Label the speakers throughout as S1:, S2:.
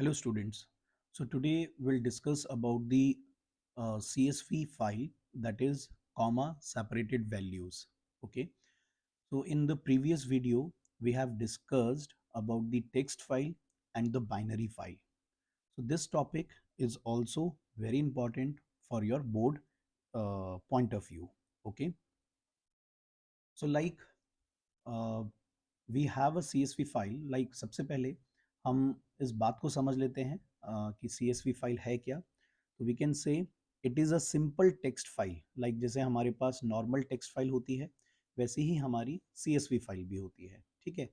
S1: Hello students. So today we'll discuss about the CSV file, that is comma separated values. Okay. So in the previous video we have discussed about the text file and the binary file. So this topic is also very important for your board point of view. Okay. So like uh, we have a CSV file like सबसे पहले हम इस बात को समझ लेते हैं कि CSV फाइल है क्या. तो we can say it is a simple text file, like जैसे हमारे पास नॉर्मल टेक्स्ट फाइल होती है वैसे ही हमारी CSV फाइल भी होती है. ठीक है.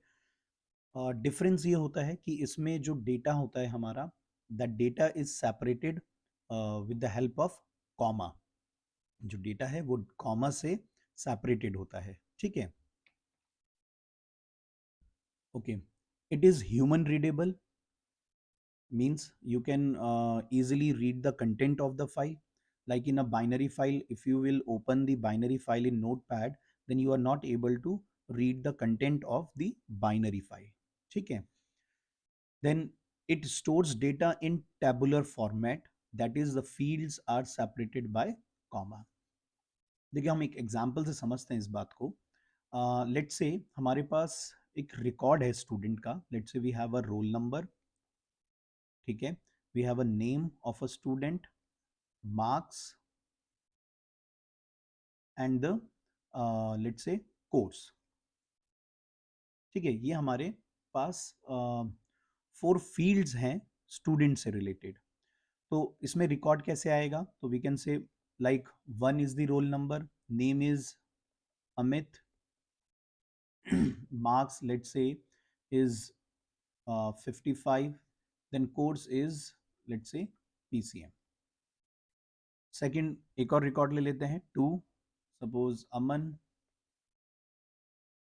S1: डिफरेंस ये होता है कि इसमें जो डेटा होता है हमारा, that data is separated with the help of comma. जो डेटा है वो कॉमा से सेपरेटेड होता है. ठीक है. Okay, it is human readable, means you can easily read the content of the file. Like in a binary file, if you will open the binary file in Notepad, then you are not able to read the content of the binary file. Okay. Then it stores data in tabular format, that is the fields are separated by comma. देखिए हम एक example से समझते हैं इस बात को. Let's say हमारे पास एक रिकॉर्ड है स्टूडेंट का. Let's say we have a roll number. ठीक है. We have a name of a student, marks and the let's say course. ठीक है. ये हमारे पास 4 फील्ड्स हैं स्टूडेंट से रिलेटेड. तो इसमें रिकॉर्ड कैसे आएगा? तो we can say like 1 is the roll number, name is Amit, marks let's say is 55, then course is let's say PCM. Second एक और रिकॉर्ड ले लेते हैं, 2, suppose Aman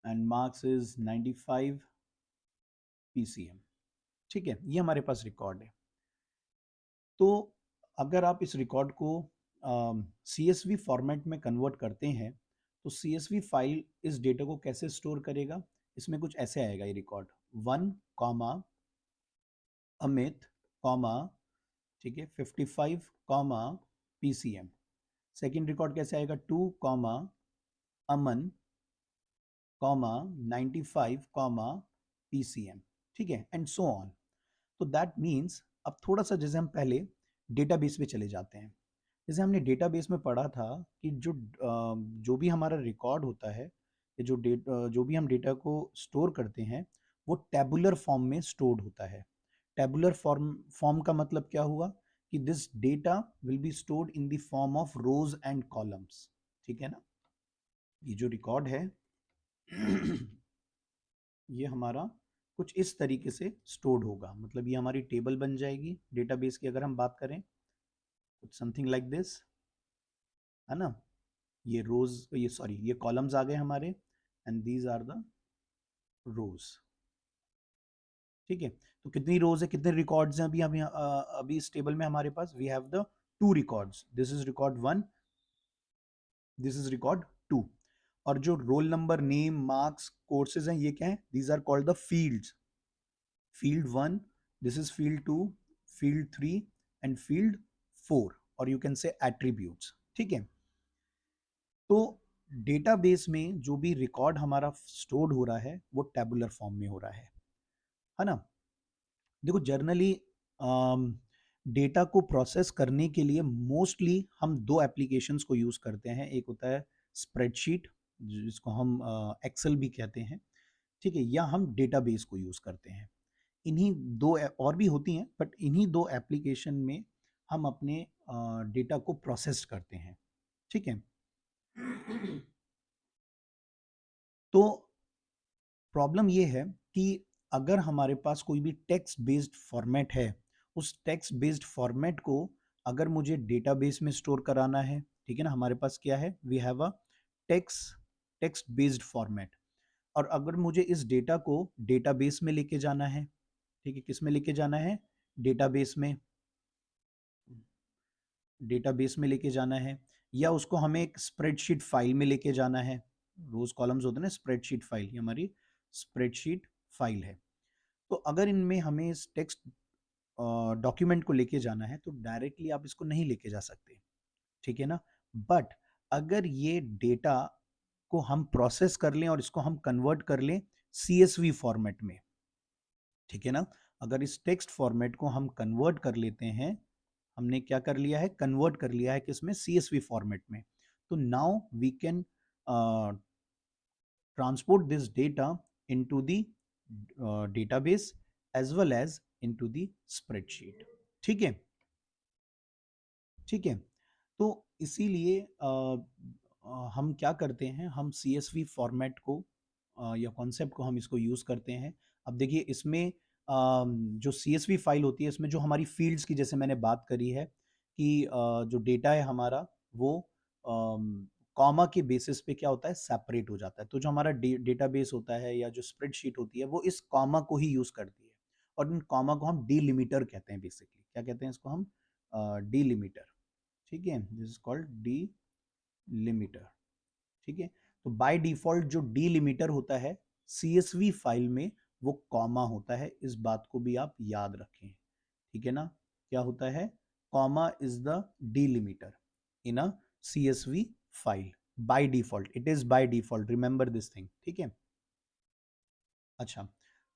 S1: and marks is 95 PCM. ठीक है. ये हमारे पास रिकॉर्ड है. तो अगर आप इस रिकॉर्ड को CSV फॉर्मेट में कन्वर्ट करते हैं तो CSV फाइल इस डेटा को कैसे स्टोर करेगा? इसमें कुछ ऐसे आएगा ये रिकॉर्ड, 1 कॉमा अमित कॉमा, ठीक है, 55 कॉमा PCM. सेकेंड रिकॉर्ड कैसे आएगा? 2 कॉमा अमन कॉमा 95 कॉमा PCM. ठीक है. And so on. तो दैट मीन्स अब थोड़ा सा जैसे हम पहले डेटाबेस पे चले जाते हैं. जैसे हमने डेटाबेस में पढ़ा था कि जो भी हमारा रिकॉर्ड होता है, या जो भी हम डेटा को स्टोर करते हैं वो टेबुलर फॉर्म में स्टोर्ड होता है. टेबुलर फॉर्म का मतलब क्या हुआ कि this data will be stored in the form of rose and columns. ठीक है ना. ये जो रिकॉर्ड है ये हमारा कुछ इस तरीके से स्टोर्ड होगा. मतलब ये हमारी टेबल बन जाएगी डेटाबेस की अगर हम बात करें, कुछ समथिंग लाइक दिस, है ना. ये रोज, ये सॉरी, ये कॉलम्स आ गए हमारे एंड दीज आर द रोज. ठीक है. तो कितनी रोज है, कितने रिकॉर्ड्स हैं अभी इस टेबल में हमारे पास? We have the 2 records. This is record 1, this is record 2. और जो roll number, name, marks, courses हैं, ये क्या है? These are called the fields. Field 1, this is field 2, field 3 and field 4, और यू कैन से एट्रीब्यूट्स. ठीक है. तो डेटाबेस में जो भी रिकॉर्ड हमारा स्टोर्ड हो रहा है वो टेबुलर फॉर्म में हो रहा है ना. देखो जनरली डेटा को प्रोसेस करने के लिए मोस्टली हम 2 एप्लीकेशंस को यूज़ करते हैं. एक होता है स्प्रेडशीट, जिसको हम एक्सेल भी कहते हैं. ठीक है. या हम डेटाबेस को यूज़ करते हैं. इन्हीं और भी होती हैं, बट इन्हीं 2 एप्लीकेशन में हम अपने डेटा को प्रोसेस करते हैं. ठीक है. तो प्रॉब्लम ये है कि अगर हमारे पास कोई भी टेक्स्ट बेस्ड फॉर्मेट है, उस टेक्स्ट बेस्ड फॉर्मेट को अगर मुझे डेटाबेस में स्टोर कराना है, ठीक है ना, हमारे पास क्या है? We have a text based format. और अगर मुझे इस डेटा को डेटाबेस में लेके जाना है, ठीक है, किस में लेके जाना है? डेटाबेस में. डेटाबेस में लेके जाना है, या उसको हमें एक स्प्रेडशीट फाइल में लेके जाना है. रोज कॉलम्स होते हैं ना, स्प्रेडशीट फाइल, ये हमारी स्प्रेडशीट फाइल है. तो अगर इनमें हमें इस टेक्स्ट डॉक्यूमेंट को लेके जाना है तो डायरेक्टली आप इसको नहीं लेके जा सकते, ठीक है ना। बट अगर ये डेटा को हम प्रोसेस कर लें और इसको हम कन्वर्ट कर लें CSV फॉर्मेट में, ठीक है ना, अगर इस टेक्स्ट फॉर्मेट को हम कन्वर्ट कर लेते हैं, हमने क्या कर लिया है, कन्वर्ट कर लिया है किसमें, CSV फॉर्मेट में, तो now we can transport this data into the database as well as into the spreadsheet, ठीक है, ठीक है। तो इसीलिए हम क्या करते हैं, हम CSV फॉर्मेट को या कॉन्सेप्ट को हम इसको यूज़ करते हैं। अब देखिए इसमें जो CSV फाइल होती है, इसमें जो हमारी फील्ड्स की जैसे मैंने बात करी है कि जो डेटा है हमारा वो कॉमा के बेसिस पे क्या होता है, सेपरेट हो जाता है। तो जो हमारा डेटाबेस होता है या जो स्प्रेडशीट होती है वो इस कॉमा को ही यूज़ करती है, और इन कॉमा को हम डीलिमिटर कहते हैं। बेसिकली क्या कहते हैं इसको हम, डीलिमिटर, ठीक है, this is called D limiter, ठीक है। तो बाय डिफॉल्ट जो डीलिमिटर होता है CSV फाइल में वो कॉमा होता है, इस बात को भी आप याद रखें, ठीक है ना। क्या होता है, comma is the delimiter in a CSV file by default, it is by default, remember this thing, ठीक है। अच्छा,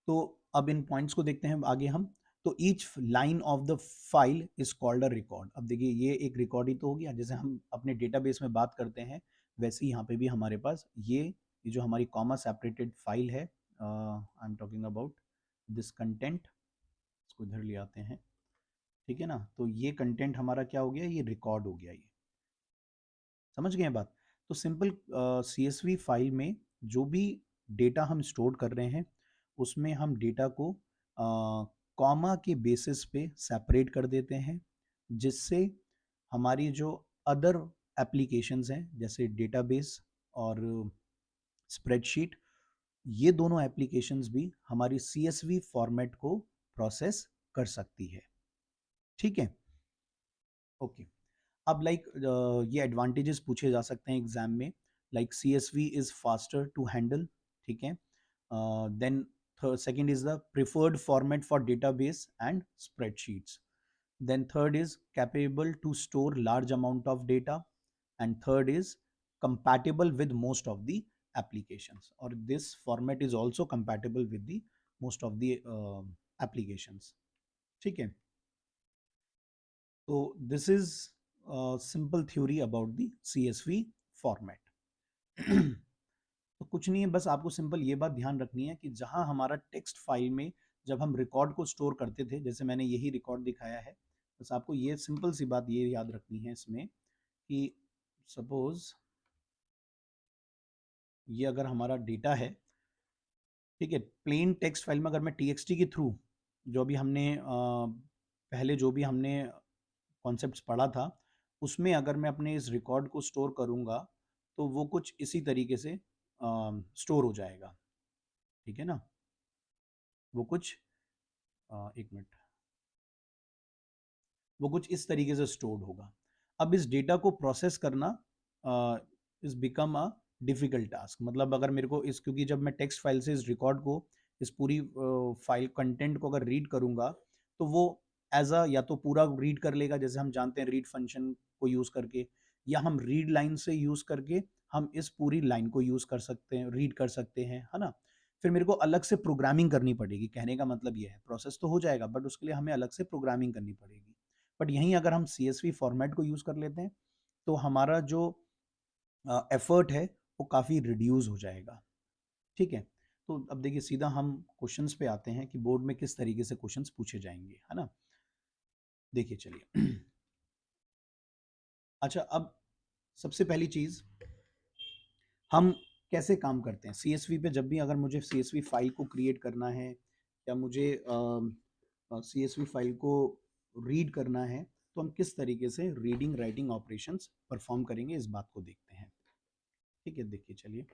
S1: तो अब इन पॉइंट्स को देखते हैं आगे हम। तो each line of the file is called a record. अब देखिए ये एक रिकॉर्ड ही तो हो गया, जैसे हम अपने डेटाबेस में बात करते हैं वैसे ही यहाँ पे भी हमारे पास ये जो हमारी कॉमा सेपरेटेड फाइल है, I am talking about this content, इसको इधर ले आते हैं, ठीक है ना। तो ये कंटेंट हमारा क्या हो गया, ये रिकॉर्ड हो गया, ये समझ गए बात। तो सिंपल CSV फाइल में जो भी डेटा हम स्टोर कर रहे हैं उसमें हम डेटा को कॉमा के बेसिस पे सेपरेट कर देते हैं, जिससे हमारी जो अदर एप्लीकेशंस हैं जैसे डेटाबेस और स्प्रेडशीट, ये दोनों एप्लीकेशंस भी हमारी CSV फॉर्मेट को प्रोसेस कर सकती है, ठीक है, ओके। अब लाइक ये एडवांटेजेस पूछे जा सकते हैं एग्जाम में, like CSV is faster to handle, ठीक है। Then second is the preferred format for database and spreadsheets, then third is capable to store large amount of data, and third is compatible with most of the applications, or this format is also compatible with the most of the applications, ठीक है। तो this is simple theory about the CSV format. तो कुछ नहीं है, बस आपको simple ये बात ध्यान रखनी है कि जहां हमारा टेक्स्ट फाइल में जब हम रिकॉर्ड को स्टोर करते थे, जैसे मैंने यही रिकॉर्ड दिखाया है, बस आपको ये सिंपल सी बात ये याद रखनी है इसमें कि सपोज ये अगर हमारा डेटा है, ठीक है, प्लेन टेक्स्ट फाइल में अगर मैं TXT के थ्रू जो भी हमने पहले जो भी हमने कॉन्सेप्ट्स पढ़ा था उसमें अगर मैं अपने इस रिकॉर्ड को स्टोर करूंगा तो वो कुछ इसी तरीके से स्टोर हो जाएगा, ठीक है ना। वो कुछ एक मिनट, वो कुछ इस तरीके से स्टोर्ड होगा। अब इस डेटा को प्रोसेस करना is become a difficult task, मतलब अगर मेरे को इस, क्योंकि जब मैं टेक्स्ट फाइल से इस रिकॉर्ड को, इस पूरी फाइल कंटेंट को अगर रीड करूंगा तो वो एज अ, या तो पूरा रीड कर लेगा जैसे हम जानते हैं रीड फंक्शन को यूज करके, या हम रीड लाइन से यूज करके हम इस पूरी लाइन को यूज कर सकते हैं, रीड कर सकते हैं, है ना। फिर मेरे को अलग से प्रोग्रामिंग करनी पड़ेगी, कहने का मतलब ये है प्रोसेस तो हो जाएगा बट उसके लिए हमें अलग से प्रोग्रामिंग करनी पड़ेगी। बट यहीं अगर हम CSV फॉर्मेट को यूज कर लेते हैं तो हमारा जो एफर्ट है वो काफ़ी रिड्यूस हो जाएगा, ठीक है। तो अब देखिए सीधा हम क्वेश्चंस पे आते हैं कि बोर्ड में किस तरीके से क्वेश्चंस पूछे जाएंगे, है ना। देखिए चलिए अच्छा, अब सबसे पहली चीज हम कैसे काम करते हैं CSV पे, जब भी अगर मुझे CSV फाइल को क्रिएट करना है या मुझे CSV फाइल को रीड करना है तो हम किस तरीके से रीडिंग राइटिंग ऑपरेशंस परफॉर्म करेंगे, इस बात को देखते हैं, ठीक है। देखिए चलिए,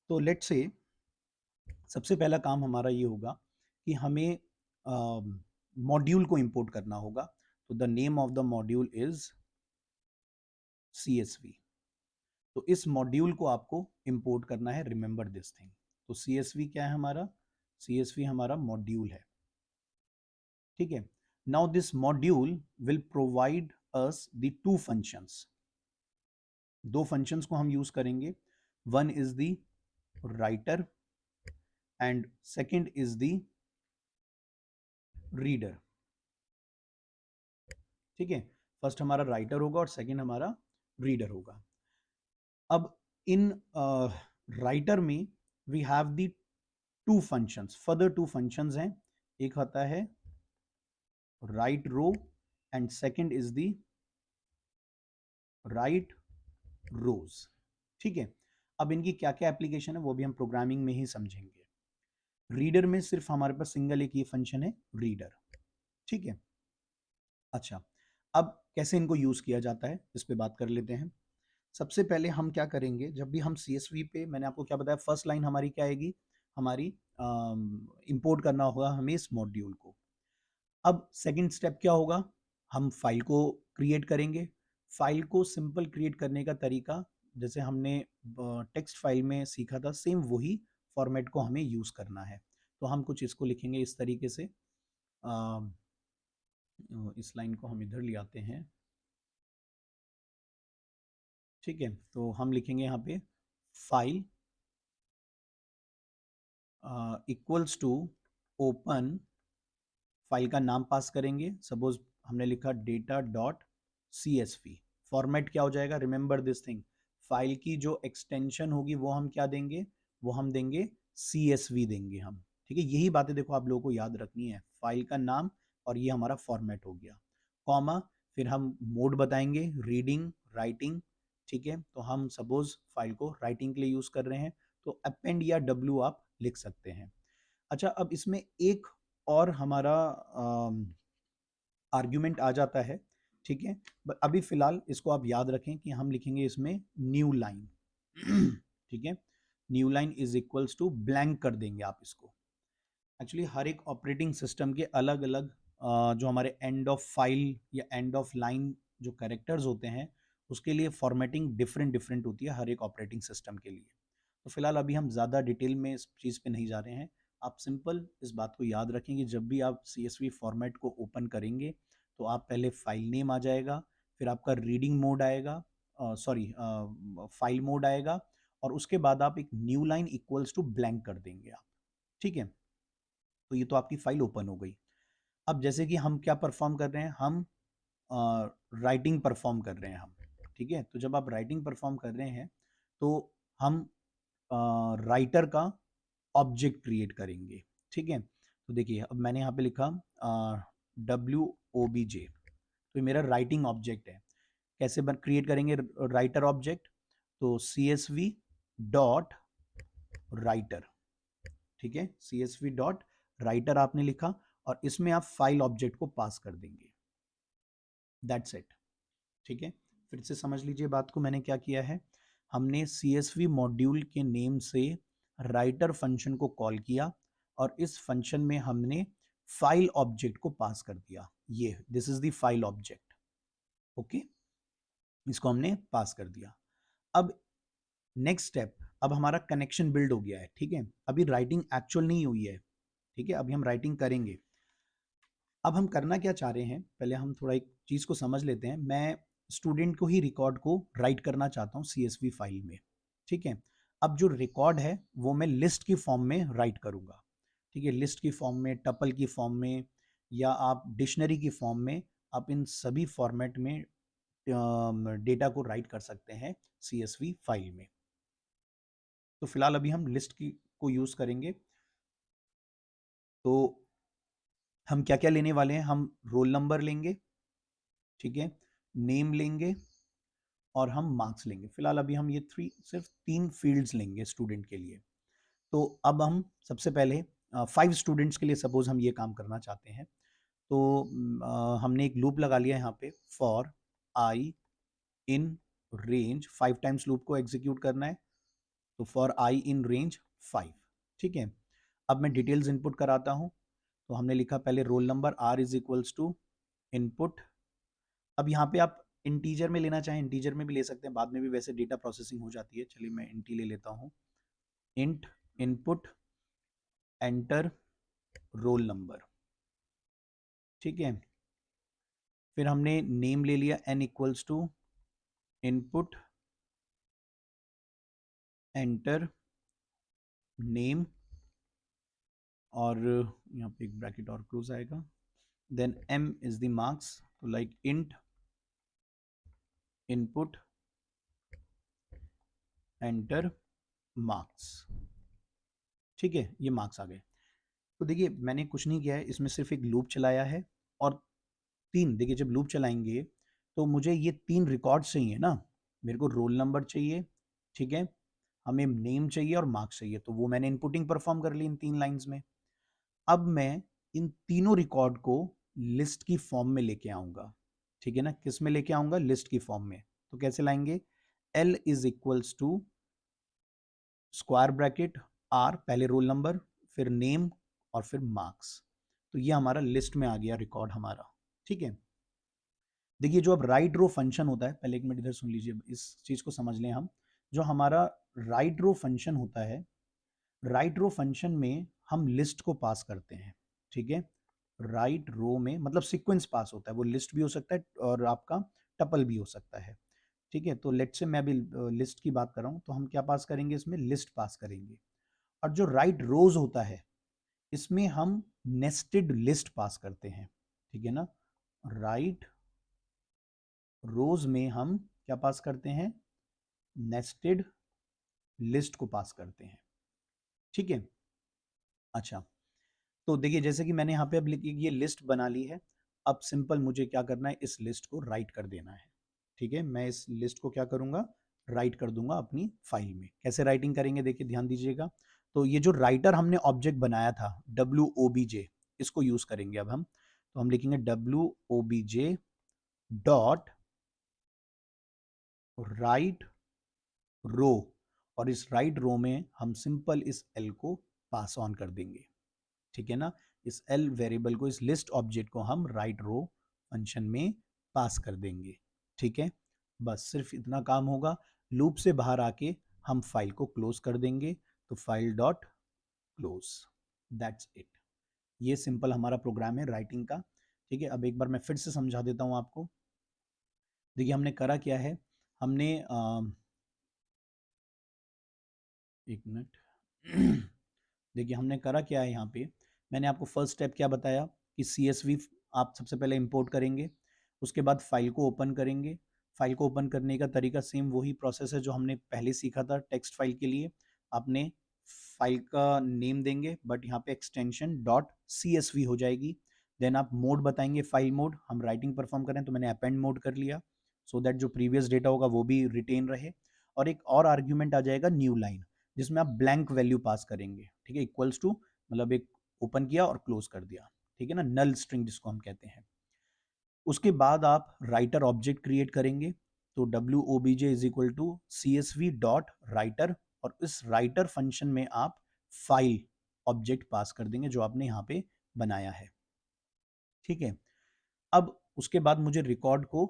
S1: तो लेट्स से सबसे पहला काम हमारा ये होगा कि हमें मॉड्यूल को इंपोर्ट करना होगा। तो the name of the module is CSV। तो इस मॉड्यूल को आपको इंपोर्ट करना है, रिमेंबर दिस थिंग। तो CSV क्या है हमारा, CSV हमारा मॉड्यूल है, ठीक है। Now this module will provide us the two functions. दो functions को हम use करेंगे. One is the writer and second is the reader. ठीक है, फर्स्ट हमारा राइटर होगा और सेकंड हमारा रीडर होगा. अब इन राइटर में we have the two functions, further two functions हैं. एक आता है write row and second is the write rows. ठीक है, अब इनकी क्या क्या एप्लीकेशन है वो भी हम प्रोग्रामिंग में ही समझेंगे. रीडर में सिर्फ हमारे पास सिंगल एक ये फंक्शन है रीडर. ठीक है, अच्छा, अब कैसे इनको यूज किया जाता है इस पे बात कर लेते हैं. सबसे पहले हम क्या करेंगे, जब भी हम CSV पे, मैंने आपको क्या बताया, फर्स्ट लाइन हमारी क्या आएगी, हमारी इंपोर्ट करना होगा हमें इस मॉड्यूल को. अब सेकंड स्टेप क्या होगा, हम फाइल को क्रिएट करेंगे. फाइल को सिंपल क्रिएट करने का तरीका जैसे हमने टेक्स्ट फाइल में सीखा था, सेम वही फॉर्मेट को हमें यूज करना है. तो हम कुछ इसको लिखेंगे इस तरीके से. इस लाइन को हम इधर ले आते हैं. ठीक है, तो हम लिखेंगे यहाँ पे file equals to open. File का नाम पास करेंगे, सपोज हमने लिखा data.csv. फॉर्मेट क्या हो जाएगा, रिमेंबर दिस थिंग, फाइल की जो एक्सटेंशन होगी वो हम क्या देंगे, वो हम देंगे CSV देंगे हम. ठीक है, यही बातें देखो आप लोगों को याद रखनी है. फाइल का नाम और ये हमारा फॉर्मेट हो गया, कॉमा, फिर हम मोड बताएंगे, रीडिंग, राइटिंग. ठीक है, तो हम सपोज फाइल को राइटिंग के लिए यूज कर रहे हैं तो अपेंड या W आप लिख सकते हैं. अच्छा, अब इसमें एक और हमारा आर्ग्यूमेंट आ जाता है. ठीक है, अभी फिलहाल इसको आप याद रखें कि हम लिखेंगे इसमें न्यू लाइन. ठीक है, new line is equals to blank कर देंगे आप इसको. एक्चुअली हर एक ऑपरेटिंग सिस्टम के अलग अलग जो हमारे एंड ऑफ फाइल या एंड ऑफ लाइन जो कैरेक्टर्स होते हैं उसके लिए फॉर्मेटिंग डिफरेंट डिफरेंट होती है हर एक ऑपरेटिंग सिस्टम के लिए. तो फिलहाल अभी हम ज़्यादा डिटेल में इस चीज़ पे नहीं जा रहे हैं. आप सिंपल इस बात को याद रखें कि जब भी आप CSV फॉर्मेट को ओपन करेंगे तो आप पहले फाइल नेम आ जाएगा, फिर आपका रीडिंग मोड आएगा, सॉरी फाइल मोड आएगा, और उसके बाद आप एक new line equals to blank कर देंगे आप. ठीक है, तो ये तो आपकी फाइल ओपन हो गई. अब जैसे कि हम क्या परफॉर्म कर रहे हैं, हम राइटिंग परफॉर्म कर रहे हैं हम. ठीक है, तो जब आप राइटिंग परफॉर्म कर रहे हैं तो हम राइटर का ऑब्जेक्ट क्रिएट करेंगे. ठीक है, तो देखिए अब मैंने यहाँ पे लिखा WOBJ, तो ये मेरा राइटिंग ऑब्जेक्ट है. कैसे क्रिएट करेंगे राइटर ऑब्जेक्ट, तो CSV डॉट राइटर. ठीक है, CSV डॉट राइटर आपने लिखा और इसमें आप फाइल ऑब्जेक्ट को पास कर देंगे. That's it. ठीक है, फिर से समझ लीजिए बात को, मैंने क्या किया है, हमने CSV मॉड्यूल के नेम से राइटर फंक्शन को कॉल किया और इस फंक्शन में हमने फाइल ऑब्जेक्ट को पास कर दिया. ये this is the file object. Okay, इसको हमने पास कर दिया. अब नेक्स्ट स्टेप, अब हमारा कनेक्शन बिल्ड हो गया है. ठीक है, अभी राइटिंग एक्चुअल नहीं हुई है. ठीक है, अभी हम राइटिंग करेंगे. अब हम करना क्या चाह रहे हैं, पहले हम थोड़ा एक चीज़ को समझ लेते हैं. मैं स्टूडेंट को ही रिकॉर्ड को राइट करना चाहता हूँ CSV फाइल में. ठीक है, अब जो रिकॉर्ड है वो मैं लिस्ट की फॉर्म में राइट करूँगा. ठीक है, लिस्ट की फॉर्म में, टपल की फॉर्म में, या आप डिक्शनरी की फॉर्म में, आप इन सभी फॉर्मेट में डेटा को राइट कर सकते हैं CSV फाइल में. तो फिलहाल अभी हम लिस्ट की को यूज़ करेंगे. तो हम क्या क्या लेने वाले हैं, हम रोल नंबर लेंगे, ठीक है, नेम लेंगे और हम मार्क्स लेंगे. फिलहाल अभी हम ये सिर्फ 3 फील्ड्स लेंगे स्टूडेंट के लिए. तो अब हम सबसे पहले 5 स्टूडेंट्स के लिए सपोज हम ये काम करना चाहते हैं. तो हमने एक लूप लगा लिया यहाँ पे, for I in range 5 times loop को एग्जीक्यूट करना है. तो फॉर आई इन रेंज 5. ठीक है, अब मैं डिटेल्स इनपुट कराता हूँ. तो हमने लिखा पहले roll number R is equals to input. अब यहाँ पे आप इंटीजर में लेना चाहें इंटीजर में भी ले सकते हैं, बाद में भी वैसे डेटा प्रोसेसिंग हो जाती है. चलिए मैं इंटी ले लेता हूँ. Int input enter roll number. ठीक है, फिर हमने नेम ले लिया n equals to input enter name, और यहाँ पे एक ब्रैकेट और क्लोज आएगा, then m is the marks, तो like int input enter marks. ठीक है, ये मार्क्स आ गए। तो देखिए मैंने कुछ नहीं किया है, इसमें सिर्फ एक लूप चलाया है, और तीन, देखिए जब लूप चलाएंगे तो मुझे ये तीन रिकॉर्ड्स चाहिए ना, मेरे को रोल नंबर चाहिए, ठीक है, हमें नेम चाहिए और मार्क्स चाहिए, तो वो मैंने इनपुटिंग परफॉर्म कर ली इन तीन लाइंस में। अब मैं इन तीनों रिकॉर्ड को लिस्ट की फॉर्म में लेके आऊंगा, ठीक है ना, किस में लेके आऊंगा, लिस्ट की फॉर्म में। तो कैसे लाएंगे, L is equals to square bracket R, पहले रोल नंबर, फिर नेम, और फिर मार्क्स। तो ये हमारा लिस्ट में आ गया रिकॉर्ड हमारा, ठीक है। देखिए जो अब राइट रो फंक्शन होता है, पहले एक मिनट इधर सुन लीजिए, इस चीज को समझ लें हम। जो हमारा राइट रो फंक्शन होता है, राइट रो फंक्शन में हम लिस्ट को पास करते हैं, ठीक है। राइट रो में मतलब सीक्वेंस पास होता है, वो लिस्ट भी हो सकता है और आपका टपल भी हो सकता है, ठीक है। तो लेट्स से मैं अभी लिस्ट की बात कर रहा हूँ, तो हम क्या पास करेंगे, इसमें लिस्ट पास करेंगे। और जो राइट रोज होता है, इसमें हम नेस्टेड लिस्ट पास करते हैं, ठीक है ना। राइट रोज में हम क्या पास करते हैं, नेस्टेड लिस्ट को पास करते हैं, ठीक है। अच्छा, तो देखिए जैसे कि मैंने यहाँ पे अब ये लिस्ट बना ली है। अब सिंपल मुझे क्या करना है, इस लिस्ट को राइट कर देना है, ठीक है। मैं इस लिस्ट को क्या करूँगा, राइट कर दूंगा अपनी फाइल में। कैसे राइटिंग करेंगे, देखिए ध्यान दीजिएगा। तो ये जो राइटर हमने ऑब्जेक्ट बनाया था WOBJ, इसको यूज करेंगे अब हम। तो हम लिखेंगे WOBJ डॉट राइट रो, और इस राइट रो में हम सिंपल इस L को पास ऑन कर देंगे, ठीक है ना। इस L वेरिएबल को, इस लिस्ट ऑब्जेक्ट को हम राइट रो फंक्शन में पास कर देंगे, ठीक है। बस सिर्फ इतना काम होगा। लूप से बाहर आके हम फाइल को क्लोज कर देंगे, तो file dot close, that's it. ये सिंपल हमारा प्रोग्राम है राइटिंग का, ठीक है। अब एक बार मैं फिर से समझा देता हूं आपको। देखिए हमने करा क्या है, हमने एक मिनट देखिए हमने करा क्या है यहाँ पे। मैंने आपको फर्स्ट स्टेप क्या बताया कि CSV आप सबसे पहले इंपोर्ट करेंगे, उसके बाद फाइल को ओपन करेंगे। फाइल को ओपन करने का तरीका सेम वही प्रोसेस है जो हमने पहले सीखा था टेक्स्ट फाइल के लिए। आपने फाइल का नेम देंगे, बट यहाँ पे एक्सटेंशन डॉट CSV हो जाएगी। देन आप मोड बताएंगे, फाइल मोड, हम राइटिंग परफॉर्म करें तो मैंने अपेंड मोड कर लिया, सो दैट जो प्रीवियस डेटा होगा वो भी रिटेन रहे। और एक और आर्ग्यूमेंट आ जाएगा न्यू लाइन, जिसमें आप ब्लैंक वैल्यू पास करेंगे, ठीक है। इक्वल्स टू मतलब एक ओपन किया और क्लोज कर दिया, ठीक है ना, नल स्ट्रिंग जिसको हम कहते हैं। उसके बाद आप राइटर ऑब्जेक्ट क्रिएट करेंगे, तो WOBJ is equal to CSV dot writer, और इस राइटर फंक्शन में आप फाइल ऑब्जेक्ट पास कर देंगे जो आपने यहाँ पे बनाया है, ठीक है। अब उसके बाद मुझे रिकॉर्ड को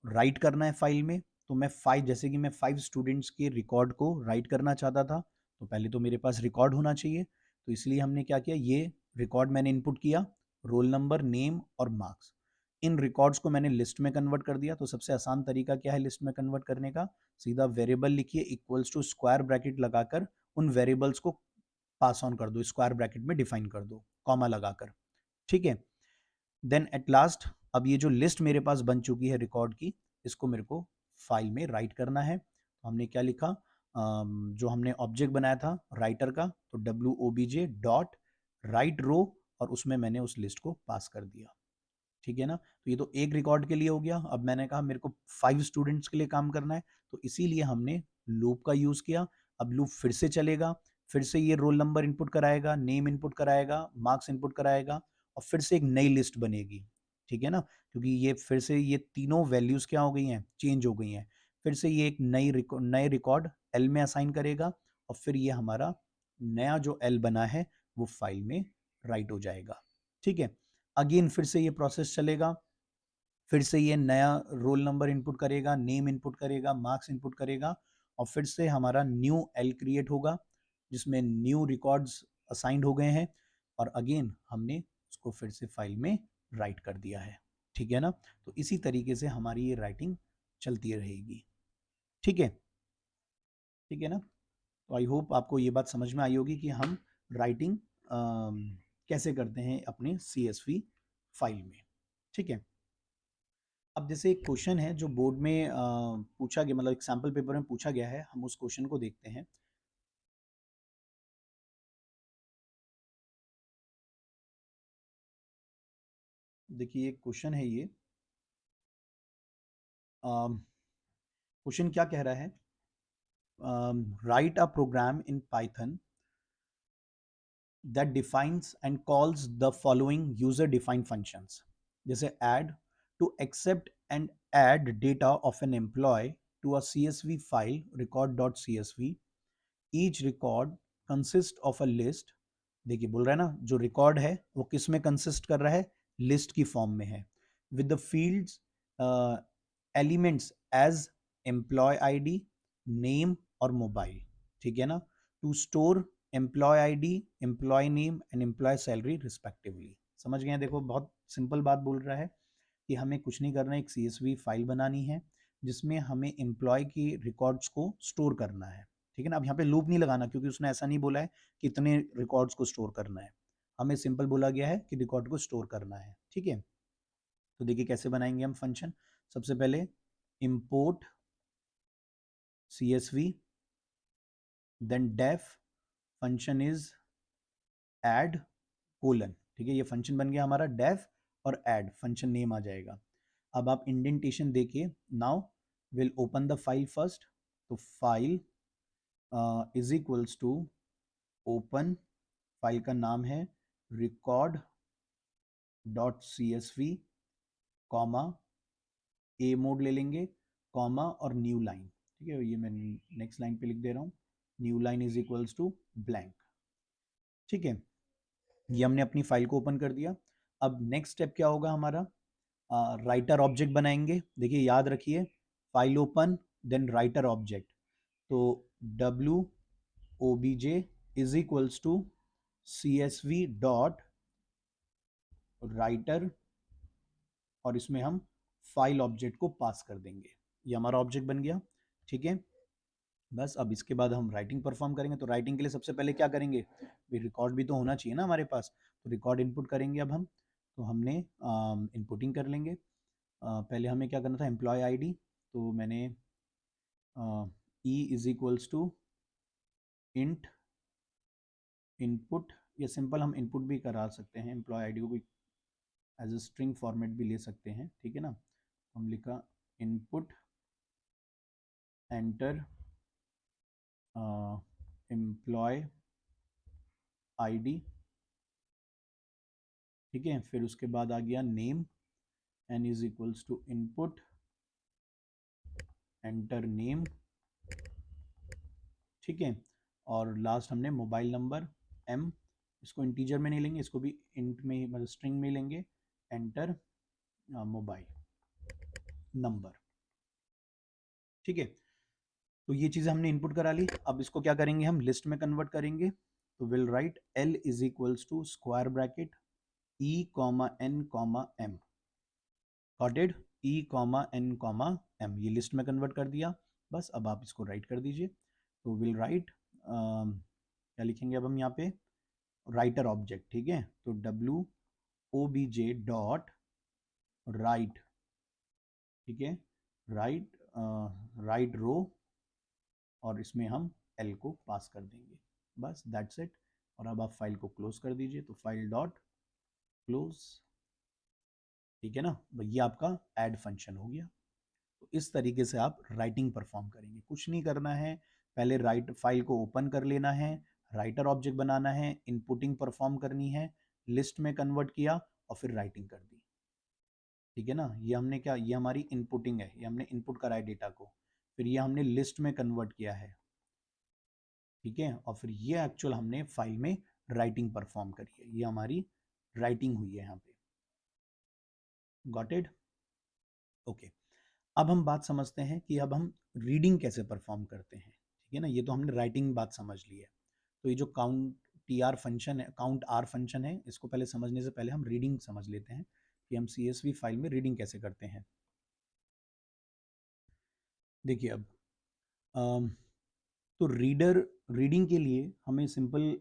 S1: राइट करना है फाइल में। तो मैं फाइव, जैसे कि मैं 5 स्टूडेंट्स के रिकॉर्ड को राइट करना चाहता था, तो पहले तो मेरे पास रिकॉर्ड होना चाहिए। तो इसलिए हमने क्या किया, ये रिकॉर्ड मैंने इनपुट किया, रोल नंबर, नेम और मार्क्स। इन रिकॉर्ड्स को मैंने लिस्ट में कन्वर्ट कर दिया। तो सबसे आसान तरीका क्या है लिस्ट में कन्वर्ट करने का, सीधा वेरिएबल लिखिए, इक्वल्स टू स्क्वायर ब्रैकेट लगाकर उन वेरिएबल्स को पास ऑन कर दो, स्क्वायर ब्रैकेट में डिफाइन कर दो, कॉमा लगाकर, ठीक है। देन एट लास्ट, अब ये जो लिस्ट मेरे पास बन चुकी है रिकॉर्ड की, इसको मेरे को फाइल में राइट करना है। तो हमने क्या लिखा, जो हमने ऑब्जेक्ट बनाया था राइटर का, तो WOBJ डॉट राइट रो, और उसमें मैंने उस लिस्ट को पास कर दिया, ठीक है ना। तो ये तो एक रिकॉर्ड के लिए हो गया। अब मैंने कहा मेरे को 5 स्टूडेंट्स के लिए काम करना है, तो इसीलिए हमने लूप का यूज किया। अब लूप फिर से चलेगा, फिर से ये रोल नंबर इनपुट कराएगा, नेम इनपुट कराएगा, मार्क्स इनपुट कराएगा, और फिर से एक नई लिस्ट बनेगी, ठीक है ना। क्योंकि ये फिर से ये तीनों वैल्यूज क्या हो गई हैं, चेंज हो गई हैं। फिर से ये एक नए रिकॉर्ड L में असाइन करेगा, और फिर ये हमारा नया जो L बना है वो फाइल में राइट हो जाएगा, ठीक है। अगेन फिर से ये प्रोसेस चलेगा, फिर से ये नया रोल नंबर इनपुट करेगा, नेम इनपुट करेगा, मार्क्स इनपुट करेगा, और फिर से हमारा न्यू L क्रिएट होगा जिसमें न्यू रिकॉर्ड्स असाइंड हो गए हैं, और अगेन हमने उसको फिर से फाइल में राइट कर दिया है, ठीक है ना। तो इसी तरीके से हमारी ये राइटिंग चलती रहेगी। ठीक है, ठीक है ना। तो आई होप आपको ये बात समझ में आई होगी कि हम राइटिंग कैसे करते हैं अपने CSV फाइल में। ठीक है, अब जैसे एक क्वेश्चन है जो बोर्ड में पूछा गया, मतलब एग्जाम्पल पेपर में पूछा गया है, हम उस क्वेश्चन को देखते हैं। देखिए एक क्वेश्चन है ये, क्वेश्चन क्या कह रहा है, write a program in Python that defines and calls the following user defined functions, जैसे add to accept and add data of an employee to a CSV file record.csv, each record consists of a list। देखिए बोल रहा है ना, जो record है वो किस में कंसिस्ट कर रहा है, लिस्ट की फॉर्म में है, with the fields elements as employee ID, name और मोबाइल। ठीक है ना, to store employee ID, employee name and employee salary respectively. समझ गए, देखो बहुत सिंपल बात बोल रहा है कि हमें कुछ नहीं करना है, एक CSV फाइल बनानी है जिसमें हमें एम्प्लॉय की रिकॉर्ड्स को स्टोर करना है। ठीक है ना, अब यहाँ पे लूप नहीं लगाना क्योंकि उसने ऐसा नहीं बोला है कि इतने रिकॉर्ड्स को स्टोर करना है, हमें सिंपल बोला गया है कि रिकॉर्ड को स्टोर करना है। ठीक है, तो देखिए कैसे बनाएंगे हम फंक्शन। सबसे पहले import CSV, then def function is add colon. ठीक है, ये फंक्शन बन गया हमारा def, और add फंक्शन नेम आ जाएगा। अब आप इंडेंटेशन देखिए, now will open the file first, तो file is equals to open, file का नाम है record dot CSV, comma A mode ले लेंगे, कॉमा और न्यू लाइन। ठीक है, ये मैं नेक्स्ट लाइन पे लिख दे रहा हूँ, new line is equals to blank. ठीक है, ये हमने अपनी फाइल को ओपन कर दिया। अब नेक्स्ट स्टेप क्या होगा हमारा, राइटर ऑब्जेक्ट बनाएंगे। देखिए याद रखिए, file open then writer object, तो W O B J is equals to CSV dot writer, और इसमें हम फाइल ऑब्जेक्ट को पास कर देंगे, ये हमारा ऑब्जेक्ट बन गया। ठीक है, बस अब इसके बाद हम राइटिंग परफॉर्म करेंगे। तो राइटिंग के लिए सबसे पहले क्या करेंगे, रिकॉर्ड भी तो होना चाहिए ना हमारे पास, तो रिकॉर्ड इनपुट करेंगे। अब हम, तो हमने इनपुटिंग कर लेंगे। पहले हमें क्या करना था, एम्प्लॉय आईडी, तो मैंने E is equals to int input, या सिंपल हम इनपुट भी करा सकते हैं, एम्प्लॉय आईडी को भी एज ए स्ट्रिंग फॉर्मेट भी ले सकते हैं। ठीक है ना, हम लिखा इनपुट एंटर एम्प्लॉय आईडी। ठीक है, फिर उसके बाद आ गया name, N is equals to input enter name. ठीक है, और लास्ट हमने मोबाइल नंबर एम, इसको इंटीजर में नहीं लेंगे, इसको भी इंट में मतलब स्ट्रिंग में लेंगे, एंटर मोबाइल नंबर। ठीक है, तो ये चीज़ें हमने इनपुट करा ली। अब इसको क्या करेंगे, हम लिस्ट में कन्वर्ट करेंगे। तो will write L is equals to square bracket E comma N comma M, गॉटेड, E comma N comma M, ये लिस्ट में कन्वर्ट कर दिया। बस अब आप इसको राइट कर दीजिए। तो विल राइट क्या लिखेंगे अब हम यहाँ पे, राइटर ऑब्जेक्ट। ठीक है, तो W O B J dot write, ठीक है, राइट राइट रो, और इसमें हम एल को पास कर देंगे। बस दैट्स इट। और अब आप फाइल को क्लोज कर दीजिए, तो फाइल डॉट क्लोज। ठीक है ना, ये आपका ऐड फंक्शन हो गया। तो इस तरीके से आप राइटिंग परफॉर्म करेंगे, कुछ नहीं करना है, पहले राइट फाइल को ओपन कर लेना है, राइटर ऑब्जेक्ट बनाना है, इनपुटिंग परफॉर्म करनी है, लिस्ट में कन्वर्ट किया और फिर राइटिंग कर दी। ठीक है ना, ये हमने क्या, ये हमारी इनपुटिंग है, ये हमने इनपुट करा है डेटा को, फिर ये हमने लिस्ट में कन्वर्ट किया है। ठीक है, और फिर ये एक्चुअल हमने फाइल में राइटिंग परफॉर्म करी है, ये हमारी राइटिंग हुई है यहाँ पे। Got it, okay. अब हम बात समझते हैं कि अब हम रीडिंग कैसे परफॉर्म करते हैं। ठीक है ना, ये तो हमने राइटिंग बात समझ ली है। तो ये जो काउंट टी आर फंक्शन है, काउंट आर फंक्शन है, इसको पहले समझने से पहले हम रीडिंग समझ लेते हैं। कि हम CSV फाइल में रीडिंग कैसे करते हैं। देखिए अब तो रीडिंग के लिए हमें सिंपल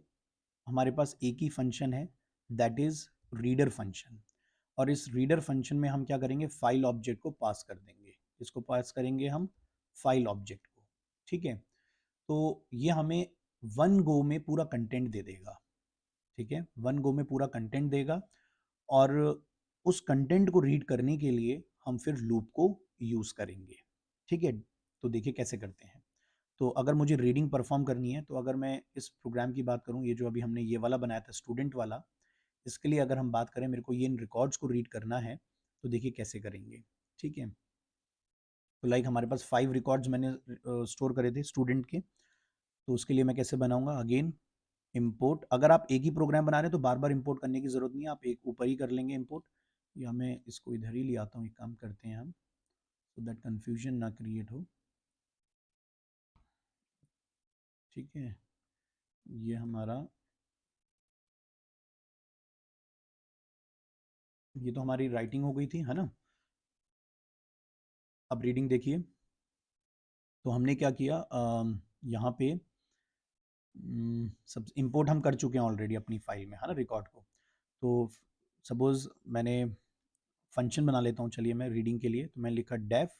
S1: हमारे पास एक ही फंक्शन है, दैट इज रीडर फंक्शन। और इस रीडर फंक्शन में हम क्या करेंगे, फाइल ऑब्जेक्ट को पास कर देंगे। इसको पास करेंगे हम फाइल ऑब्जेक्ट को, ठीक है। तो ये हमें वन गो में पूरा कंटेंट दे देगा, ठीक है, वन गो में पूरा कंटेंट देगा। और उस कंटेंट को रीड करने के लिए हम फिर लूप को यूज करेंगे, ठीक है। तो देखिए कैसे करते हैं। तो अगर मुझे रीडिंग परफॉर्म करनी है, तो अगर मैं इस प्रोग्राम की बात करूं, ये जो अभी हमने ये वाला बनाया था स्टूडेंट वाला, इसके लिए अगर हम बात करें, मेरे को ये इन रिकॉर्ड्स को रीड करना है, तो देखिए कैसे करेंगे, ठीक है। तो लाइक हमारे पास 5 रिकॉर्ड्स मैंने स्टोर करे थे स्टूडेंट के। तो उसके लिए मैं कैसे बनाऊंगा, अगेन इंपोर्ट। अगर आप एक ही प्रोग्राम बना रहे हैं तो बार बार इंपोर्ट करने की जरूरत नहीं है, आप एक ऊपर ही कर लेंगे इंपोर्ट। या मैं इसको इधर ही ले आता हूँ, एक काम करते हैं हम, सो दैट कंफ्यूजन ना क्रिएट हो, ठीक है। ये हमारा, ये तो हमारी राइटिंग हो गई थी, है ना। अब रीडिंग देखिए। तो हमने क्या किया, यहाँ पे सब इंपोर्ट हम कर चुके हैं ऑलरेडी अपनी फाइल में, है ना, रिकॉर्ड को। तो सपोज मैंने फंक्शन बना लेता हूँ, चलिए मैं रीडिंग के लिए, तो मैं लिखा डेफ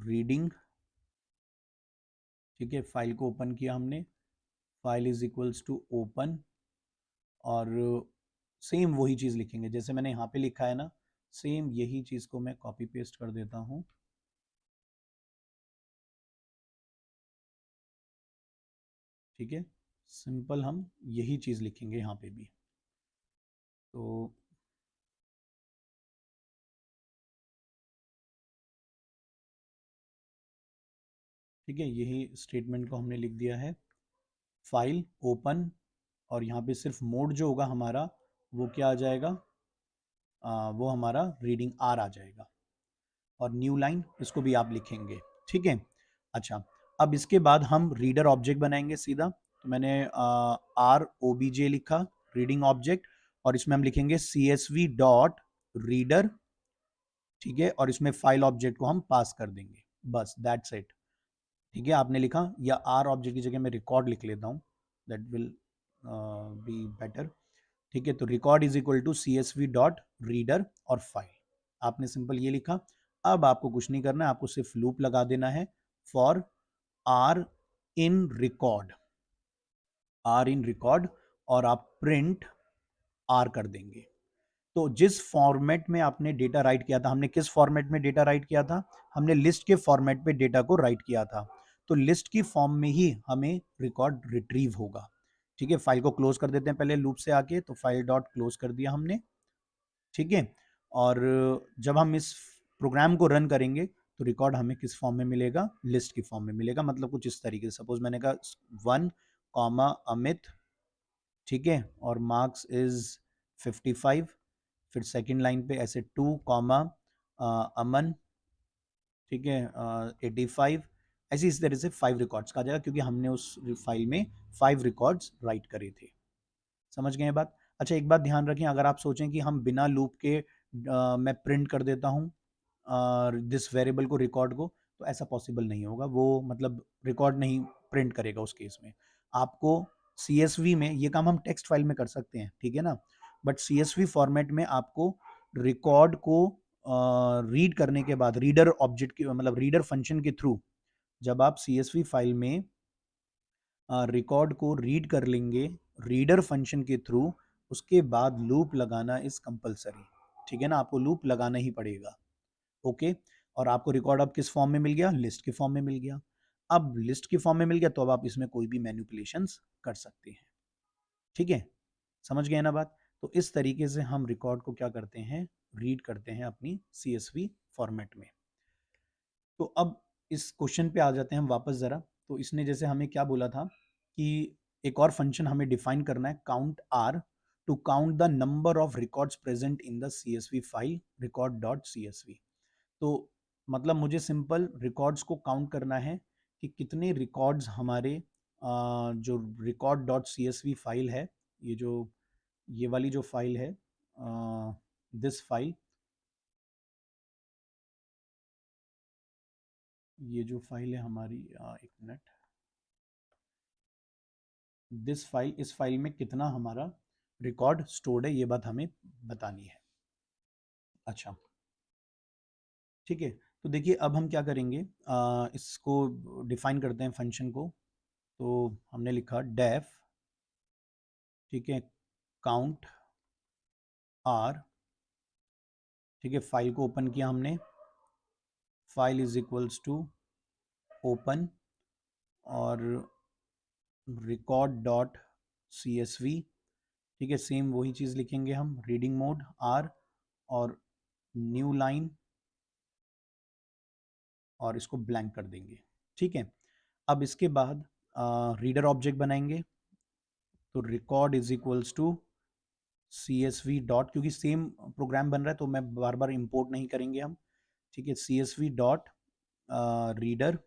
S1: रीडिंग, ठीक है। फाइल को ओपन किया हमने, file is equals to open, और सेम वही चीज़ लिखेंगे जैसे मैंने यहाँ पे लिखा है ना, सेम यही चीज़ को मैं कॉपी पेस्ट कर देता हूँ, ठीक है। सिंपल हम यही चीज़ लिखेंगे यहाँ पे भी। तो ठीक है, यही स्टेटमेंट को हमने लिख दिया है, फाइल ओपन, और यहाँ पे सिर्फ मोड जो होगा हमारा, वो क्या आ जाएगा, वो हमारा रीडिंग आर आ जाएगा। और न्यू लाइन इसको भी आप लिखेंगे, ठीक है। अच्छा, अब इसके बाद हम रीडर ऑब्जेक्ट बनाएंगे सीधा। तो मैंने आर ओ बी जे लिखा, रीडिंग ऑब्जेक्ट, और इसमें हम लिखेंगे C S V dot reader, ठीक है। और इसमें फाइल ऑब्जेक्ट को हम पास कर देंगे, बस दैट्स इट, ठीक है। आपने लिखा, या आर ऑब्जेक्ट की जगह मैं रिकॉर्ड लिख लेता हूँ, दैट विल बी बेटर, ठीक है। तो record is equal to C S V dot reader और फाइल, आपने सिंपल ये लिखा। अब आपको कुछ नहीं करना है, आपको सिर्फ लूप लगा देना है, for R in record, R in record, और आप प्रिंट आर कर देंगे। तो जिस फॉर्मेट में आपने डेटा राइट किया था, हमने किस फॉर्मेट में डेटा राइट किया था, हमने लिस्ट के फॉर्मेट पे डेटा को राइट किया था। तो लिस्ट की फॉर्म में ही हमें रिकॉर्ड रिट्रीव होगा, ठीक है। फाइल को क्लोज कर देते हैं पहले लूप से आके, तो फाइल डॉट क्लोज कर दिया हमने, ठीक है। और जब हम इस प्रोग्राम को रन करेंगे, तो रिकॉर्ड हमें किस फॉर्म में मिलेगा, लिस्ट की फॉर्म में मिलेगा। मतलब कुछ इस तरीके से, सपोज मैंने कहा 1 कॉमा अमित, ठीक है, और मार्क्स इज 55, फिर सेकंड लाइन पे ऐसे 2 कॉमा अमन, ठीक है, 85, ऐसी इस तरह से 5 रिकॉर्ड्स का जाएगा, क्योंकि हमने उस फाइल में 5 रिकॉर्ड्स राइट करे थे। समझ गए बात। अच्छा, एक बात ध्यान रखें, अगर आप सोचें कि हम बिना लूप के मैं प्रिंट कर देता हूँ दिस वेरिएबल को, रिकॉर्ड को, तो ऐसा पॉसिबल नहीं होगा, वो मतलब रिकॉर्ड नहीं प्रिंट करेगा उस केस में। आपको CSV में ये काम हम टेक्स्ट फाइल में कर सकते हैं, ठीक है ना, बट CSV फॉर्मेट में आपको रिकॉर्ड को रीड करने के बाद, रीडर ऑब्जेक्ट की मतलब रीडर फंक्शन के थ्रू, जब आप CSV फाइल में रिकॉर्ड को रीड कर लेंगे रीडर फंक्शन के थ्रू, उसके बाद लूप लगाना इज कंपलसरी, ठीक है ना, आपको लूप लगाना ही पड़ेगा, ओके। और आपको रिकॉर्ड अब किस फॉर्म में मिल गया, लिस्ट के फॉर्म में मिल गया। अब लिस्ट के फॉर्म में मिल गया, तो अब आप इसमें कोई भी मैनिपुलेशंस कर सकते हैं, ठीक है। समझ गए ना बात। तो इस तरीके से हम रिकॉर्ड को क्या करते हैं, रीड करते हैं अपनी CSV फॉर्मेट में। तो अब इस क्वेश्चन पे आ जाते हैं हम वापस ज़रा। तो इसने जैसे हमें क्या बोला था कि एक और फंक्शन हमें डिफाइन करना है, count R, to count the number of records present in the CSV file record dot CSV। तो मतलब मुझे सिंपल रिकॉर्ड्स को काउंट करना है कि कितने रिकॉर्ड्स हमारे जो रिकॉर्ड डॉट CSV फाइल है, ये जो ये वाली जो फाइल है, दिस फाइल, ये जो फाइल है हमारी, एक मिनट, दिस फाइल, इस फाइल में कितना हमारा रिकॉर्ड स्टोर्ड है, ये बात हमें बतानी है। अच्छा, ठीक है। तो देखिए अब हम क्या करेंगे, इसको डिफाइन करते हैं फंक्शन को। तो हमने लिखा डेफ, ठीक है, काउंट आर, ठीक है, फाइल को ओपन किया हमने, file is equals to open और record dot C S V, ठीक है, सेम वही चीज़ लिखेंगे हम, रीडिंग मोड आर और न्यू लाइन और इसको ब्लैंक कर देंगे, ठीक है। अब इसके बाद रीडर ऑब्जेक्ट बनाएंगे, तो record is equals to C S V dot, क्योंकि सेम प्रोग्राम बन रहा है तो मैं बार बार इंपोर्ट नहीं करेंगे हम, ठीक है, C S V dot reader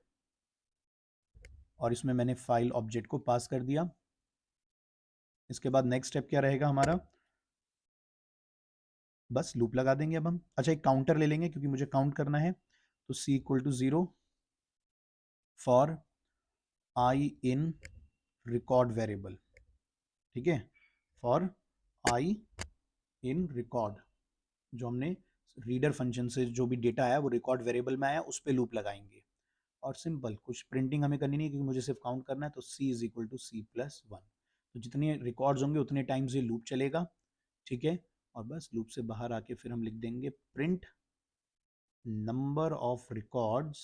S1: और इसमें मैंने फाइल ऑब्जेक्ट को पास कर दिया। इसके बाद नेक्स्ट स्टेप क्या रहेगा हमारा, बस लूप लगा देंगे अब हम। अच्छा, एक काउंटर ले लेंगे क्योंकि मुझे काउंट करना है, तो c equal to 0 for I in record variable, ठीक है, फॉर आई इन रिकॉर्ड, जो हमने रीडर फंक्शन से जो भी डेटा आया वो रिकॉर्ड वेरिएबल में आया, उस पर लूप लगाएंगे। और सिंपल, कुछ प्रिंटिंग हमें करनी नहीं क्योंकि मुझे सिर्फ काउंट करना है, तो c is equal to c plus 1, तो जितने रिकॉर्ड्स होंगे उतने टाइम्स ये लूप चलेगा, ठीक है। और बस लूप से बाहर आके फिर हम लिख देंगे print number of records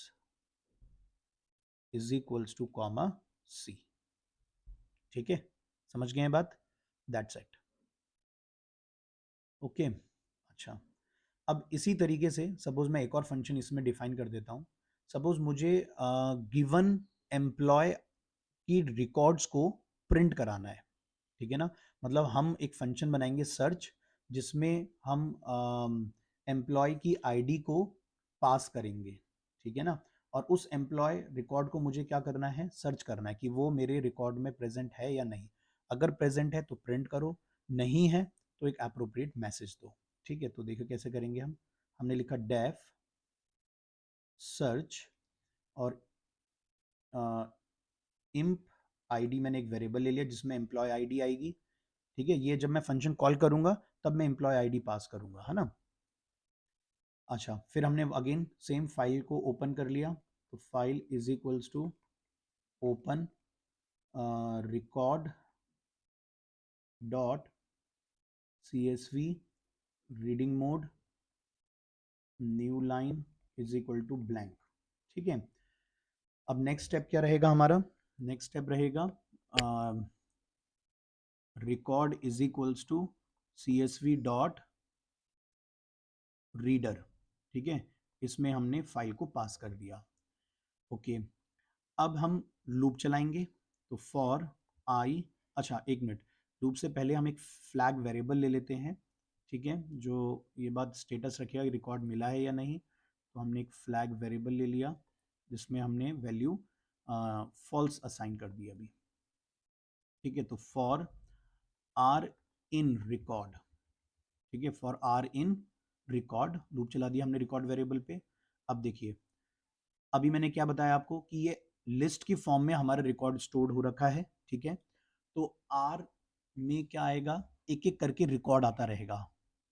S1: is equals to comma C, ठीक है, समझ गए बात, दैट्स इट, ओके। अच्छा, अब इसी तरीके से सपोज मैं एक और फंक्शन इसमें डिफाइन कर देता हूँ। सपोज मुझे गिवन एम्प्लॉय की रिकॉर्ड्स को प्रिंट कराना है, ठीक है ना, मतलब हम एक फंक्शन बनाएंगे सर्च, जिसमें हम एम्प्लॉय की आईडी को पास करेंगे, ठीक है ना, और उस एम्प्लॉय रिकॉर्ड को मुझे क्या करना है, सर्च करना है कि वो मेरे रिकॉर्ड में प्रेजेंट है या नहीं। अगर प्रेजेंट है तो प्रिंट करो, नहीं है तो एक अप्रोप्रिएट मैसेज दो, ठीक है। तो देखो कैसे करेंगे हम, हमने लिखा डेफ सर्च और इम्प आईडी, मैंने एक वेरिएबल ले लिया जिसमें एम्प्लॉय आईडी आएगी, ठीक है। ये जब मैं फंक्शन कॉल करूंगा तब मैं एम्प्लॉय आईडी पास करूंगा, है ना। अच्छा, फिर हमने अगेन सेम फाइल को ओपन कर लिया, तो file is equals to open record dot C S V reading mode new line is equal to blank, ठीक है। अब नेक्स्ट स्टेप क्या रहेगा हमारा, नेक्स्ट स्टेप रहेगा record is equals to C S V dot reader, ठीक है, इसमें हमने फाइल को पास कर दिया, ओके। अब हम लूप चलाएंगे, तो फॉर आई, अच्छा एक मिनट, लूप से पहले हम एक फ्लैग वेरिएबल ले लेते हैं, ठीक है, जो ये बात स्टेटस रखेगा कि रिकॉर्ड मिला है या नहीं। तो हमने एक फ्लैग वेरिएबल ले लिया जिसमें हमने वैल्यू फॉल्स असाइन कर दी अभी, ठीक है। तो फॉर आर इन रिकॉर्ड, ठीक है, for R in record, loop चला दिया हमने रिकॉर्ड वेरिएबल पे। अब देखिए, अभी मैंने क्या बताया आपको कि ये लिस्ट की फॉर्म में हमारा रिकॉर्ड स्टोर्ड हो रखा है, ठीक है। तो आर में क्या आएगा, एक एक करके रिकॉर्ड आता रहेगा,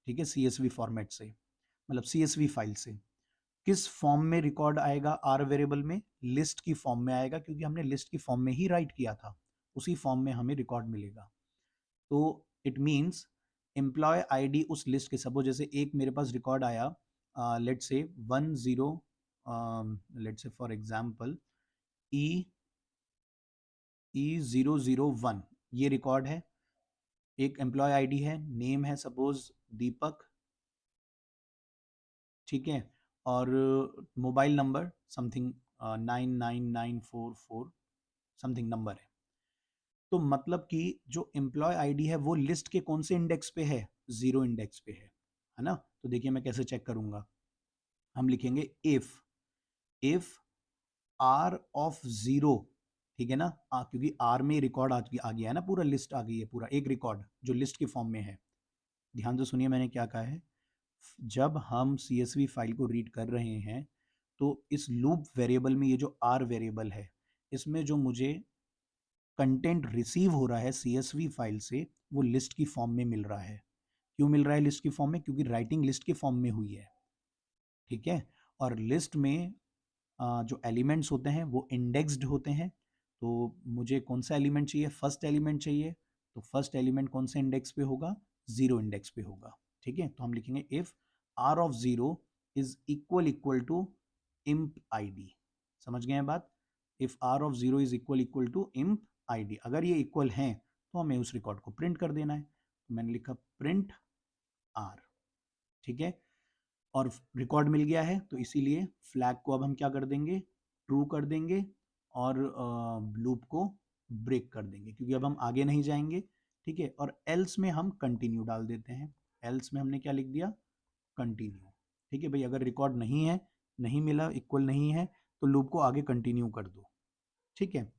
S1: ठीक है, सीएसवी फॉर्मेट से, मतलब सीएसवी फाइल से। किस फॉर्म में रिकॉर्ड आएगा आर वेरिएबल में, लिस्ट की फॉर्म में आएगा, क्योंकि हमने लिस्ट की फॉर्म में ही राइट किया था, उसी फॉर्म में हमें रिकॉर्ड मिलेगा। तो इट मीन्स एम्प्लॉय आईडी उस लिस्ट के, सपोज जैसे एक मेरे पास रिकॉर्ड आया, लेट से 10, लेट से फॉर एग्जांपल E001, ये रिकॉर्ड है, एक एम्प्लॉय आईडी है, नेम है सपोज दीपक, ठीक है, और mobile number something 99944 something number है। तो मतलब कि जो एम्प्लॉय आईडी है वो लिस्ट के कौन से इंडेक्स पे है, 0 इंडेक्स पे है ना। तो देखिए मैं कैसे चेक करूंगा, हम लिखेंगे इफ आर ऑफ 0, ठीक है ना, क्योंकि आर में रिकॉर्ड आ गया है ना, पूरा लिस्ट आ गई है, पूरा एक रिकॉर्ड जो लिस्ट की फॉर्म में है। ध्यान से सुनिए मैंने क्या कहा है, जब हम CSV फाइल को रीड कर रहे हैं तो इस लूप वेरिएबल में ये जो R वेरिएबल है, इसमें जो मुझे कंटेंट रिसीव हो रहा है CSV फाइल से, वो लिस्ट की फॉर्म में मिल रहा है। क्यों मिल रहा है लिस्ट की फॉर्म में? क्योंकि राइटिंग लिस्ट के फॉर्म में हुई है, ठीक है। और लिस्ट में जो एलिमेंट्स होते हैं वो इंडेक्स्ड होते हैं। तो मुझे कौन सा एलिमेंट चाहिए? फर्स्ट एलिमेंट चाहिए। तो फर्स्ट एलिमेंट कौन से इंडेक्स पे होगा? 0 इंडेक्स पे होगा, ठीक है। तो हम लिखेंगे if r of 0 is equal to imp id। समझ गए हैं बात? If r of 0 is equal to imp id, अगर ये इक्वल हैं तो हमें उस रिकॉर्ड को प्रिंट कर देना है। तो मैंने लिखा प्रिंट r, ठीक है। और रिकॉर्ड मिल गया है तो इसीलिए फ्लैग को अब हम क्या कर देंगे? ट्रू कर देंगे और लूप को ब्रेक कर देंगे, क्योंकि अब हम आगे नहीं जाएंगे, ठीक है। और एल्स में हम कंटिन्यू डाल देते हैं। एल्स में हमने क्या लिख दिया? कंटिन्यू, ठीक है भाई। अगर रिकॉर्ड नहीं है, नहीं मिला, इक्वल नहीं है, तो लूप को आगे कंटिन्यू कर दो, ठीक है।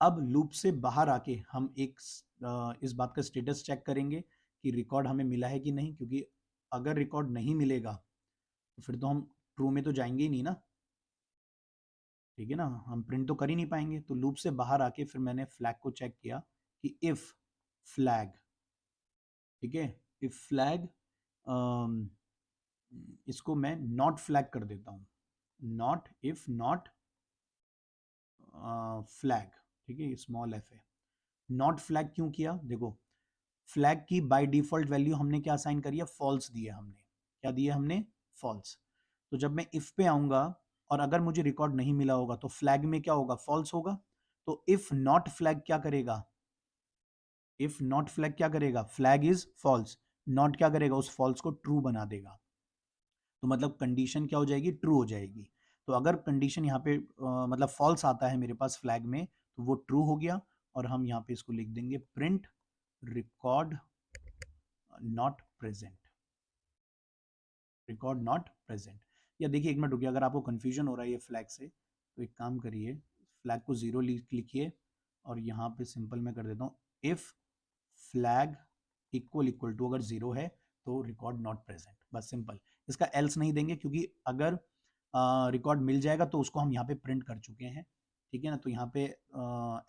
S1: अब लूप से बाहर आके हम इस बात का स्टेटस चेक करेंगे कि रिकॉर्ड हमें मिला है कि नहीं, क्योंकि अगर रिकॉर्ड नहीं मिलेगा तो फिर तो हम ट्रू में तो जाएंगे ही नहीं ना, ठीक है ना, हम प्रिंट तो कर ही नहीं पाएंगे। तो लूप से बाहर आके फिर मैंने फ्लैग को चेक किया कि इफ फ्लैग, ठीक है, इफ फ्लैग, इसको मैं नॉट फ्लैग कर देता हूँ। नॉट, इफ नॉट फ्लैग, ठीक है, स्मॉल एफ है। नॉट फ्लैग क्यों किया? देखो, फ्लैग की बाय डिफॉल्ट वैल्यू हमने क्या असाइन करी है? फॉल्स दी है हमने। क्या दिया हमने? फॉल्स। तो जब मैं इफ पे आऊंगा और अगर मुझे रिकॉर्ड नहीं मिला होगा तो फ्लैग में क्या होगा? फॉल्स होगा। तो इफ नॉट फ्लैग क्या करेगा? इफ नॉट फ्लैग क्या करेगा? फ्लैग इज फॉल्स, नॉट क्या करेगा? उस फॉल्स को ट्रू बना देगा। तो मतलब कंडीशन क्या हो जाएगी? ट्रू हो जाएगी। तो अगर कंडीशन यहाँ पे मतलब फॉल्स आता है मेरे पास फ्लैग में, तो वो ट्रू हो गया। और हम यहाँ पे इसको लिख देंगे print record not present, record not present. या देखिए, एक मिनट रुकिए, अगर आपको कंफ्यूजन हो रहा है ये फ्लैग से, तो एक काम करिए, फ्लैग को 0 लिखिए और यहाँ पे सिंपल मैं कर देता हूँ इफ फ्लैग इक्वल टू, अगर 0 है तो रिकॉर्ड नॉट प्रेजेंट, बस सिंपल। इसका एल्स नहीं देंगे, क्योंकि अगर रिकॉर्ड मिल जाएगा तो उसको हम यहाँ पे प्रिंट कर चुके हैं, ठीक है ना। तो यहाँ पे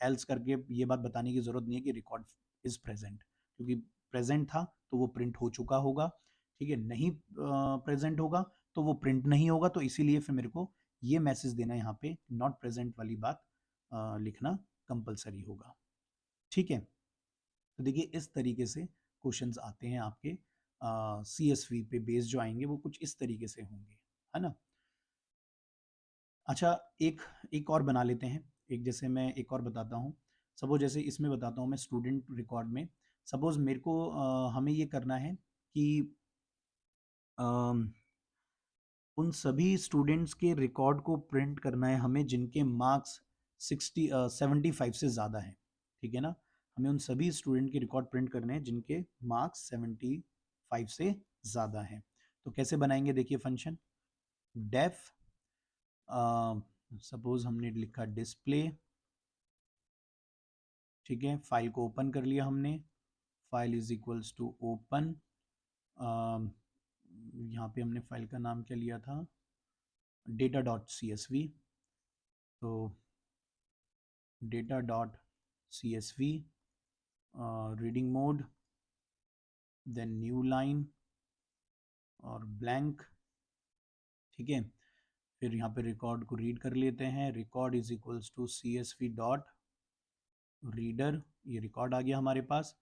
S1: एल्स करके ये बात बताने की जरूरत नहीं है कि रिकॉर्ड इज प्रेजेंट, क्योंकि प्रेजेंट था तो वो प्रिंट हो चुका होगा, ठीक है। नहीं प्रेजेंट होगा तो वो प्रिंट नहीं होगा। तो इसीलिए फिर मेरे को ये मैसेज देना, यहाँ पे नॉट प्रेजेंट वाली बात लिखना कंपलसरी होगा, ठीक है। तो देखिए, इस तरीके से क्वेश्चंस आते हैं आपके CSV पे बेस जो आएंगे वो कुछ इस तरीके से होंगे, है ना। अच्छा, एक एक और बना लेते हैं। एक, जैसे मैं एक और बताता हूँ। सपोज जैसे इसमें बताता हूँ मैं, स्टूडेंट रिकॉर्ड में सपोज मेरे को हमें ये करना है कि अम, उन सभी स्टूडेंट्स के रिकॉर्ड को प्रिंट करना है हमें जिनके मार्क्स 75 से ज़्यादा हैं, ठीक है ना। हमें उन सभी स्टूडेंट के रिकॉर्ड प्रिंट करने हैं जिनके मार्क्स 75 से ज़्यादा हैं। तो कैसे बनाएंगे? देखिए, फंक्शन डेफ, सपोज हमने लिखा डिस्प्ले, ठीक है। फाइल को ओपन कर लिया हमने, file is equals to open, यहाँ पे हमने फाइल का नाम क्या लिया था? data.csv। तो data.csv, reading mode, then new line और ब्लैंक, ठीक है। फिर यहाँ पे रिकॉर्ड को रीड कर लेते हैं। Record is equals to CSV dot reader, ये रिकॉर्ड आ गया हमारे पास।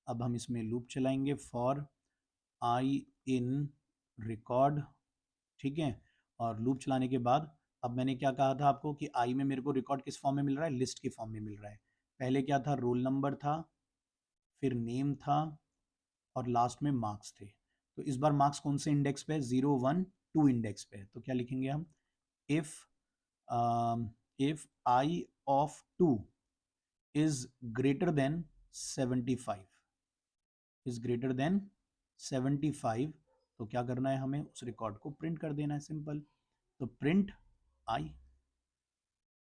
S1: अब हम इसमें लूप चलाएंगे फॉर आई इन रिकॉर्ड, ठीक है। और लूप चलाने के बाद अब मैंने क्या कहा था आपको कि आई में मेरे को रिकॉर्ड किस फॉर्म में मिल रहा है? लिस्ट के फॉर्म में मिल रहा है। पहले क्या था? रोल नंबर था, फिर नेम था और लास्ट में मार्क्स थे। तो इस बार मार्क्स कौन से इंडेक्स पे? 0 1 2 इंडेक्स पे। तो क्या लिखेंगे हम? If if I of 2 is greater than 75, is greater than 75, तो क्या करना है हमें? उस रिकॉर्ड को प्रिंट कर देना है, सिंपल। तो प्रिंट आई,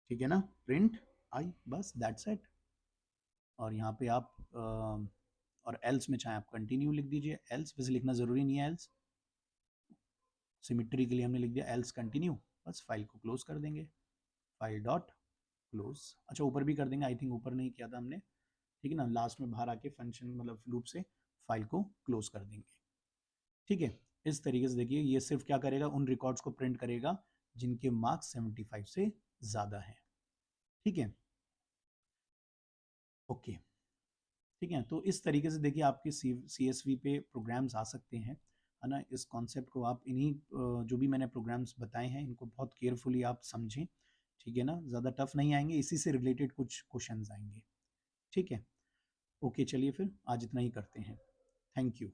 S1: ठीक है ना, प्रिंट आई, बस दैट्स इट। और यहाँ पे आप और एल्स में चाहे आप कंटिन्यू लिख दीजिए। एल्स वैसे लिखना ज़रूरी नहीं है एल्स, सिमिट्री के लिए हमने लिख दिया एल्स कंटिन्यू, बस फाइल को क्लोज कर देंगे, फाइल डॉट क्लोज। अच्छा ऊपर भी कर देंगे, आई थिंक ऊपर नहीं किया था हमने, ठीक है ना, लास्ट में बाहर आके फंक्शन मतलब लूप से फाइल को क्लोज कर देंगे। ठीक है, इस तरीके से देखिए ये सिर्फ क्या करेगा, उन रिकॉर्ड्स को प्रिंट करेगा जिनके मार्क्स 75 से ज़्यादा है। ठीक है, ओके, ठीक है। तो इस तरीके से देखिए आपके CSV पे प्रोग्राम्स आ सकते हैं, है ना। इस कॉन्सेप्ट को आप इन्हीं जो भी मैंने प्रोग्राम्स बताए हैं इनको बहुत केयरफुली आप समझें, ठीक है ना, ज़्यादा टफ नहीं आएंगे, इसी से रिलेटेड कुछ क्वेश्चंस आएंगे। ठीक है, ओके, चलिए फिर आज इतना ही करते हैं। Thank you.